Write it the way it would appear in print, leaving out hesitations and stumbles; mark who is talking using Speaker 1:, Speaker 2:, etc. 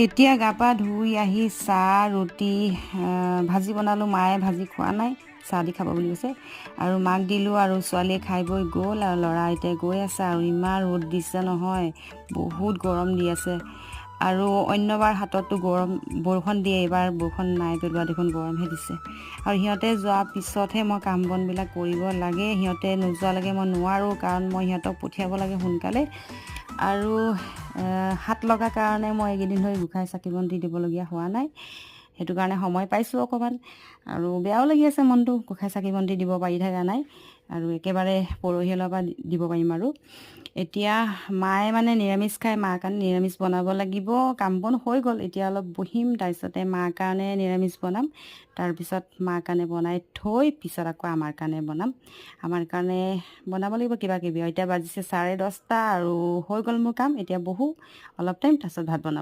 Speaker 1: এতিয়া গা পা ধুই আহি চাহ ৰুটি ভাজি বনালোঁ। মায়ে ভাজি খোৱা নাই, চাহ দি খাব বুলি কৈছে আৰু মাক দিলোঁ আৰু ছোৱালীয়ে খাই বৈ গ'ল আৰু ল'ৰা এতিয়া গৈ আছে। আৰু ইমান ৰ'দ দিছে নহয়, বহুত গৰম দি আছে। আৰু অন্যবাৰ হাততো বৰষুণ দিয়ে, এইবাৰ বৰষুণ নাই পেলোৱা দেখোন, গৰমহে দিছে। আৰু সিহঁতে যোৱাৰ পিছতহে মই কাম বনবিলাক কৰিব লাগে। সিহঁতে নোযোৱালৈকে মই নোৱাৰোঁ, কাৰণ মই সিহঁতক পঠিয়াব লাগে সোনকালে। আৰু হাত লগা কাৰণে মই এইকেইদিন ধৰি গোঁসাই চাকি বন্তি দিবলগীয়া হোৱা নাই। সেইটো কাৰণে সময় পাইছোঁ অকণমান, আৰু বেয়াও লাগি আছে মনটো, গোঁসাই চাকি বন্তি দিব পাৰি থকা নাই। আৰু একেবাৰে পৰহিলৰ পৰা দিব পাৰিম। আৰু এতিয়া মায়ে মানে নিৰামিষ খায়, মাৰ কাৰণে নিৰামিষ বনাব লাগিব। কাম বন হৈ গ'ল, এতিয়া অলপ বহিম, তাৰপিছতে মাৰ কাৰণে নিৰামিষ বনাম। তাৰপিছত মাৰ কাৰণে বনাই থৈ পিছত আকৌ আমাৰ কাৰণে বনাম। আমাৰ কাৰণে বনাব লাগিব কিবা কিবি। এতিয়া বাজিছে 10:30 আৰু হৈ গ'ল মোৰ কাম। এতিয়া বহোঁ অলপ টাইম, তাৰপিছত ভাত বনাম।